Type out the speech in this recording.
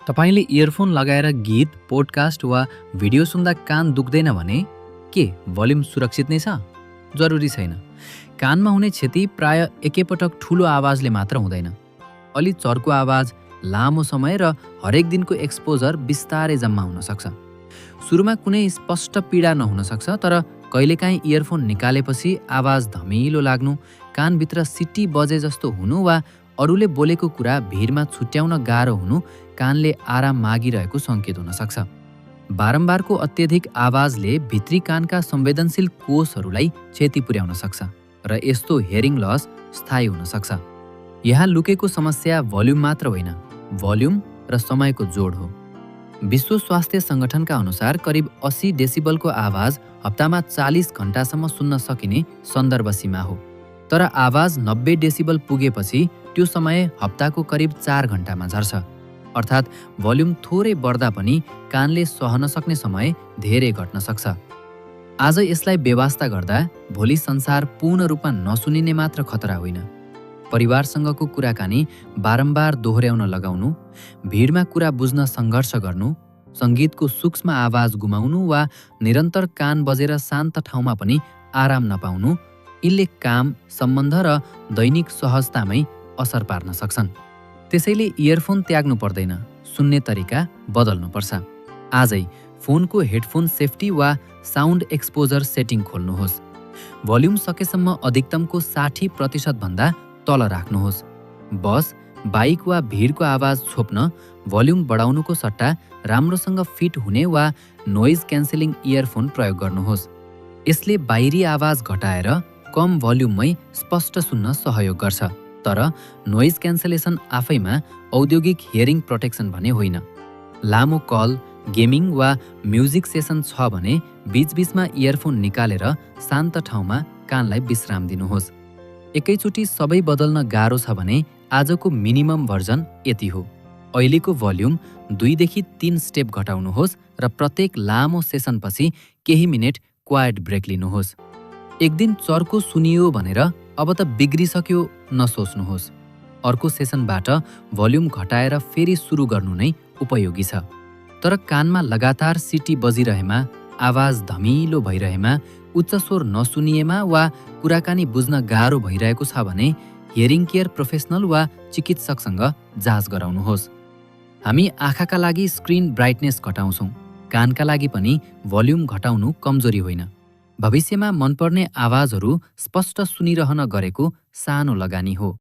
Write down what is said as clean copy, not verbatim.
तपाईँले इयरफोन लगाएर गीत, पोडकास्ट वा भिडियो सुन्दा कान दुख्दैन भने के भोल्युम सुरक्षित नै छ? जरुरी छैन। कानमा हुने क्षति प्राय एकैपटक ठुलो आवाजले मात्र हुँदैन। अलि चर्को आवाज, लामो समय र हरेक दिनको एक्सपोजर बिस्तारै जम्मा हुन सक्छ। सुरुमा कुनै स्पष्ट पीडा नहुन सक्छ, तर कहिलेकाहीँ इयरफोन निकालेपछि आवाज धमिलो लाग्नु, कानभित्र सिटी बजे जस्तो हुनु वा अरूले बोलेको कुरा भिरमा छुट्याउन गाह्रो हुनु कानले आराम मागिरहेको सङ्केत हुन सक्छ। बारम्बारको अत्यधिक आवाजले भित्री कानका संवेदनशील कोषहरूलाई क्षति पुर्याउन सक्छ र यस्तो हियरिङ लस स्थायी हुन सक्छ। यहाँ लुकेको समस्या भोल्युम मात्र होइन, भोल्युम र समयको जोड हो। विश्व स्वास्थ्य सङ्गठनका अनुसार करिब 80 डेसिबलको आवाज हप्तामा 40 घण्टासम्म सुन्न सकिने सन्दर्भ सीमा हो। तर आवाज 90 डेसिबल पुगेपछि त्यो समय हप्ताको करिब 4 घण्टामा झर्छ। अर्थात् भोल्युम थोरै बढ्दा पनि कानले सहन सक्ने समय धेरै घट्न सक्छ। आज यसलाई बेवास्ता गर्दा भोलि संसार पूर्ण रूपमा नसुनिने मात्र खतरा होइन, परिवारसँगको कुराकानी बारम्बार दोहोर्याउन लगाउनु, भिडमा कुरा बुझ्न सङ्घर्ष गर्नु, सङ्गीतको सूक्ष्म आवाज गुमाउनु वा निरन्तर कान बजेर शान्त ठाउँमा पनि आराम नपाउनु, यिनले काम, सम्बन्ध र दैनिक सहजतामै असर पार्न सक्छन्। त्यसैले इयरफोन त्याग्नु पर्दैन, सुन्ने तरिका बदल्नुपर्छ। आजै फोनको हेडफोन सेफ्टी वा साउन्ड एक्सपोजर सेटिङ खोल्नुहोस्। भोल्युम सकेसम्म अधिकतमको 60% भन्दा तल राख्नुहोस्। बस, बाइक वा भिडको आवाज छोप्न भोल्युम बढाउनुको सट्टा राम्रोसँग फिट हुने वा नोइज क्यान्सेलिङ इयरफोन प्रयोग गर्नुहोस्। यसले बाहिरी आवाज घटाएर कम भोल्युममै स्पष्ट सुन्न सहयोग गर्छ। तर नोइज क्यान्सलेसन आफैमा औद्योगिक हियरिङ प्रोटेक्सन भने होइन। लामो कल, गेमिङ वा म्युजिक सेसन छ भने बीचबीचमा इयरफोन निकालेर शान्त ठाउँमा कानलाई विश्राम दिनुहोस्। एकैचोटि सबै बदल्न गाह्रो छ भने आजको मिनिमम भर्जन यति हो। अहिलेको भोल्युम 2 देखि 3 स्टेप घटाउनुहोस् र प्रत्येक लामो सेसनपछि केही मिनेट क्वाइट ब्रेक लिनुहोस्। एक दिन चर्को सुनियो भनेर अब त बिग्रिसक्यो नसोच्नुहोस्। अर्को सेसनबाट भोल्युम घटाएर फेरि सुरु गर्नु नै उपयोगी छ। तर कानमा लगातार सिटी बजिरहेमा, आवाज धमिलो भइरहेमा, उच्च स्वर नसुनिएमा वा कुराकानी बुझ्न गाह्रो भइरहेको छ भने हियरिङ केयर प्रोफेसनल वा चिकित्सकसँग जाँच गराउनुहोस्। हामी आँखाका लागि स्क्रिन ब्राइटनेस घटाउँछौँ, कानका लागि पनि भोल्युम घटाउनु कमजोरी होइन, भविष्यमा मनपर्ने आवाजहरू स्पष्ट सुनिरहन गरेको सानो लगानी हो।